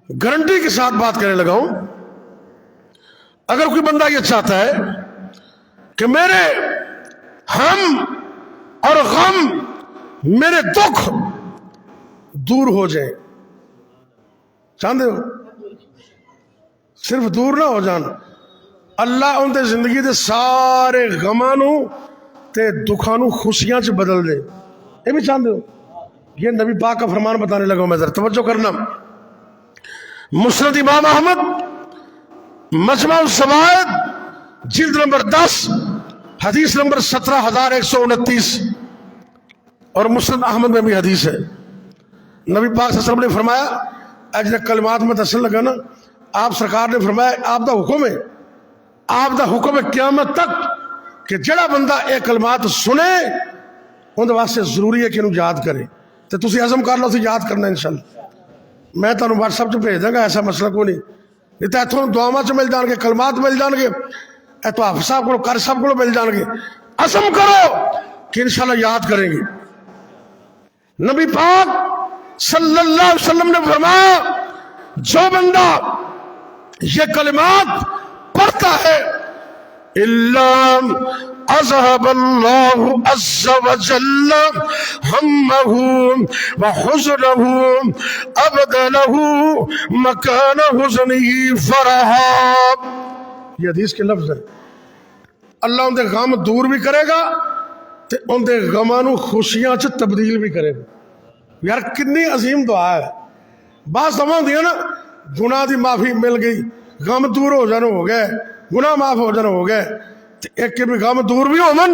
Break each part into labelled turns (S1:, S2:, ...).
S1: Guarantee کے ساتھ بات کرنے لگا ہوں، اگر کوئی بندہ یہ چاہتا ہے کہ میرے ہم اور غم، میرے دکھ دور ہو جائیں، چاہتے ہو صرف دور نہ ہو جان، اللہ ان دے زندگی دے سارے غمانوں تے دکھانوں خوشیاں چ بدل دے، یہ بھی چاہتے ہو؟ یہ نبی پاک کا فرمان بتانے لگا ہوں میں، ذرا توجہ کرنا۔ مسند امام احمد مجمع الزوائد جلد نمبر 10 حدیث نمبر 17129، اور مسند احمد میں بھی حدیث ہے۔ نبی پاک صلی اللہ علیہ وسلم نے فرمایا، اجر کلمات میں دسن لگا نا، آپ سرکار نے فرمایا آپ دا حکم ہے، آپ دا حکم ہے قیامت تک کہ جڑا بندہ اے کلمات سنے ان واسطے ضروری ہے کہ انہوں یاد کرے، تو تسی عزم کر لو، تسی یاد کرنا انشاءاللہ۔ میں تمہیں واٹس ایپ بھیج دوں گا، ایسا مسئلہ کوئی نہیں، نہیں تو اتوں دعاواں چ مل جان گے، کلمات مل جان گے، تو حافظ صاحب کو قاری صاحب کو مل جان گے، عزم کرو کہ انشاءاللہ یاد کریں گے۔ نبی پاک صلی اللہ علیہ وسلم نے فرمایا جو بندہ یہ کلمات پڑھتا ہے اللہ اذهب اللہ عز وجل ہمہ وحزنہ ابدلہ مکان حزنہ فرحا، یہ حدیث کے لفظ ہے۔ اللہ ان دے غم دور بھی کرے گا تے ان دے غماں نوں خوشیاں چ تبدیل بھی کرے گا۔ یار کنی عظیم دعا ہے۔ بعض دعا ہوندیاں نا، گناہ دی معافی مل گئی، غم دور ہو جانا ہو گئے، گناہ معاف ہو جانا ہو گئے، تے ایک کے بھی غم دور بھی ہو من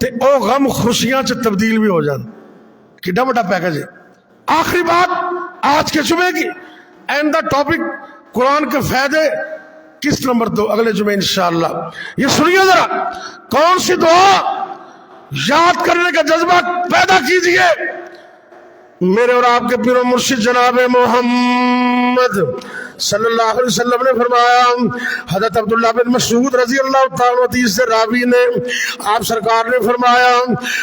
S1: تے او غم خوشیاں چ تبدیل بھی ہو جان، کڈا بڑا پیکج ہے۔ آخری بات آج کے جمعے کی، اینڈ دا ٹاپک قرآن کے فائدے، قسط نمبر 2 اگلے جمعے انشاءاللہ۔ یہ سنیے ذرا، کون سی دعا یاد کرنے کا جذبہ پیدا کیجئے۔ میرے اور آپ کے پیر و مرشد جناب محمد صلی اللہ علیہ وسلم نے فرمایا، حضرت عبداللہ بن مسعود رضی اللہ تعالیٰ عنہ حدیث سے راوی نے، آپ سرکار نے فرمایا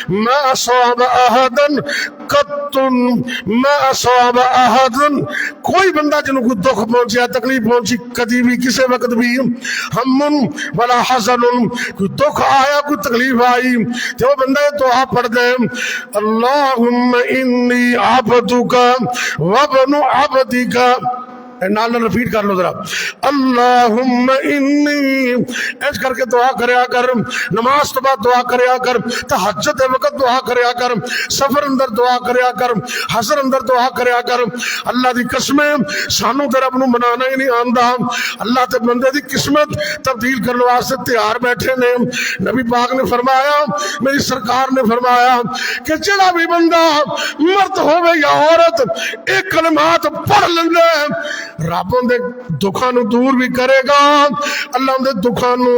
S1: ما اصاب احدا قط، ما اصاب احدا، کوئی بندہ جنہوں کو دکھ پہنچیا، تکلیف پہنچی کدی بھی کسی وقت بھی، ہم ولا حزن، کوئی دکھ آیا کوئی تکلیف آئی، تو وہ بندہ یہ دعا پڑھ دے، اللہم انی عبدک وابن عبدک، نال رپیٹ کر لو ذرا، اللہم انی، ایس کر کے دعا کریا کر، نماز تو بعد دعا کریا کر، تہجد وقت دعا کریا کر، سفر اندر دعا کریا کر، حضر اندر دعا کریا کر۔ اللہ دی قسمیں سانو تے رب نو منانا ہی نہیں آندا، اللہ تے بندے دی قسمت تبدیل کرنے واسطے تیار بیٹھے نے۔ نبی پاک نے فرمایا، میری سرکار نے فرمایا کہ جڑا بھی بندہ مرد ہوے یا عورت ایک کلمات پڑھ لے، رب ان دے دکھاں نو دور بھی کرے گا، اللہ ان دے دکھاں نو،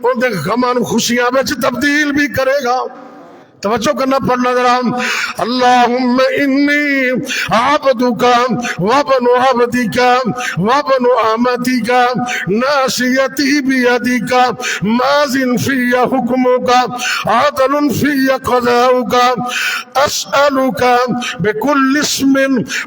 S1: ان دے غماں نو خوشیاں وچ تبدیل بھی کرے گا۔ توجہ کرنا، پڑھنا ذرا، اللہم انی عبدک وابن عبدک وابن امتک ناصیتی بیدک ماض فی حکمک عدل فی قضاؤک اسألک بکل اسم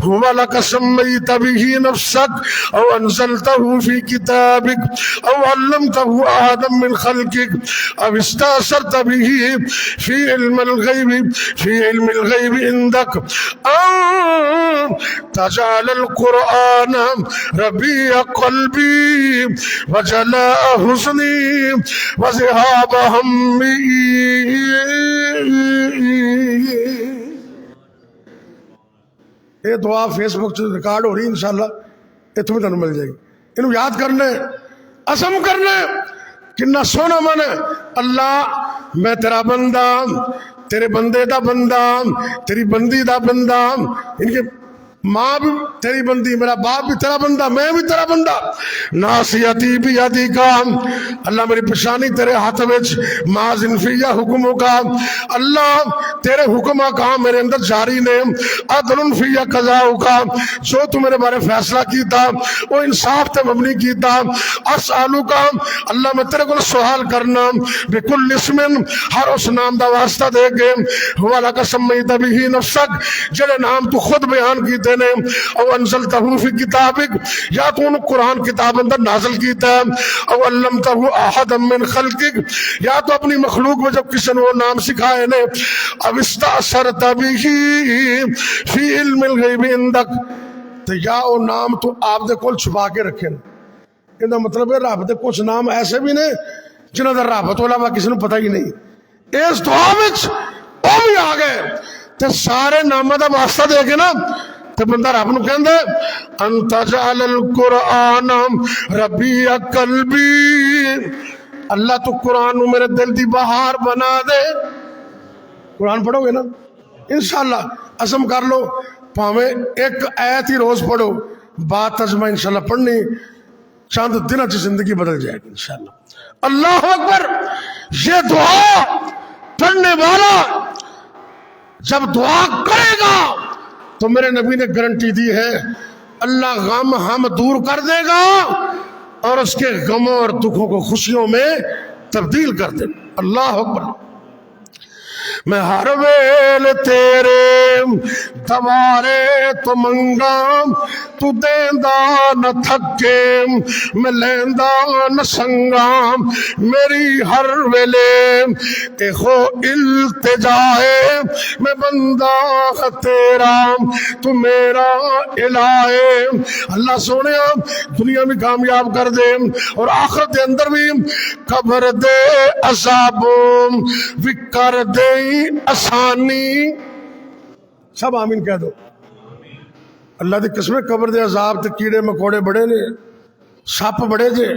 S1: هو لک سمیت به نفسک او انزلتہ فی کتابک او علمتہ احدا من خلقک او استاثرت به فی علم الغیب فی علم الغیب عندک ان تجعل القرآن ربیع قلبی وجلاء حزنی وذہاب ہمی۔ یہ دعا فیس بک سے ریکارڈ ہو رہی انشاءاللہ، یہ تمہیں تنوں مل جائے گی۔ انہوں یاد کرنے، عزم کرنے، کنا سونا من ہے، اللہ میں تیرا بندہ، تیرے بندے دا بندہ، تیری بندی دا بندہ، ان کے ماں بھی تیری بندی، میرا باپ بھی تیرا بندہ، میں بھی تیرا بندہ، ناصیتی بیدک، اللہ میری پشانی تیرے ہاتھ وچ، ماضٍ فی حکمک، اللہ تیرے حکم کام میرے اندر جاری نے، عدل فی قضاؤک، جو تو میرے بارے فیصلہ کیتا وہ انصاف تے مبنی کیتا، اسألک، اللہ میں تیرے کو سوال کرنا، بکل اسم، ہر اس نام دا واسطہ دے کے، ہوا لک سمیت به نفسک، جڑے نام تو خود بیان کیتے نے او انزلتہ فی کتابک یا تو انہوں قرآن کتاب اندر نازل کیتا ہے او علمتہ احدا من خلقک یا تو اپنی مخلوق میں جب کسی نے وہ نام سکھائے نے اب استأثرت به فی علم الغیب عندک تو یا وہ نام تو آپ دے کول چھپا کے رکھے ان کا مطلب ہے رب دے کچھ نام ایسے بھی نے جنہوں کا رب تو علاوہ کسی نے پتہ ہی نہیں اس دعا وچ وہ بھی آ گئے تے سارے ناموں دا واسطہ دے کے نا تے بندہ رب نو کہندا ہے انت جعل القرآن ربیع قلبی اللہ تو قرآن نو میرے دل دی بہار بنا دے قرآن پڑھو گے نا انشاءاللہ عزم کر لو پاویں ایک آیت ہی روز پڑھو بات ترجمہ انشاءاللہ پڑھنی چاند دنوں کی زندگی بدل جائے گی انشاءاللہ اللہ اکبر یہ دعا پڑھنے والا جب دعا کرے گا تو میرے نبی نے گارنٹی دی ہے اللہ غم ہم دور کر دے گا اور اس کے غموں اور دکھوں کو خوشیوں میں تبدیل کر دے گا اللہ اکبر میں ہر ویل تیرے دوارے تو منگا تو دیندا نہ تھکے میں لیندا نہ سنگا میری ہر ویلے ایخو التجائے میں بندہ تیرا تو میرا الہ اللہ سونے دنیا میں کامیاب کر دے اور آخرت دے اندر بھی قبر دے عذابوں بھی کر دے آسانی سب آمین کہہ دو اللہ دی قسم قبر دے عذاب تے کیڑے مکوڑے بڑے نے سپ بڑے جے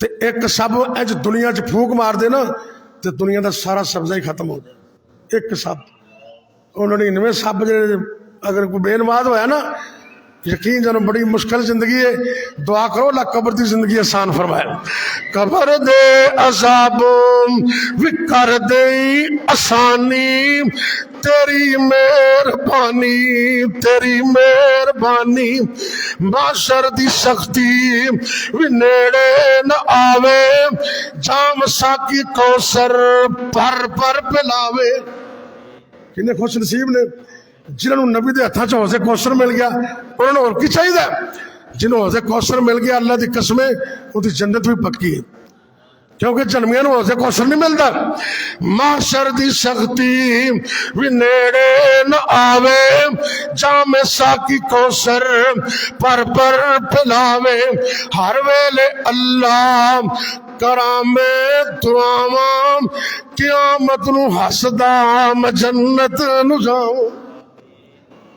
S1: تے ایک سپ اج دنیا چ پھونک مار دے نا تے دنیا دا سارا سبزہ ہی ختم ہو جائے ایک سپ انہوں نے انویں سپ جے اگر کوئی بے نماز ہویا نا یقین جانو بڑی مشکل زندگی ہے دعا کرو اللہ قبر دی زندگی آسان فرمائے قبر دے عذابوں بھی کر دے آسانی تیری مہربانی معاشر دی سختی بھی نیڑے نہ آوے جام ساکی کوثر پر پلاوے کنے خوش نصیب نے جنہوں نبی دے ہتھاں چ حوض کوثر مل گیا انہوں نے اور کی چاہیے جنہوں حوض کوثر مل گیا اللہ دی قسمیں ان کی جنت بھی پکی ہے کیونکہ جنمیاں نو حوض کوثر نہیں ملتا محشر دی سختی بھی نیڑے نہ آوے جام ساکی کوثر پر پلاوے ہر ویلے اللہ کرام دعاواں قیامت نو حسدا میں جنت نو جاؤں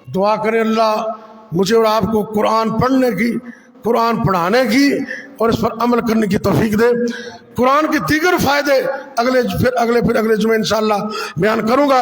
S1: دعا کرے اللہ مجھے اور آپ کو قرآن پڑھنے کی قرآن پڑھانے کی اور اس پر عمل کرنے کی توفیق دے قرآن کے دیگر فائدے اگلے جمعے انشاءاللہ بیان کروں گا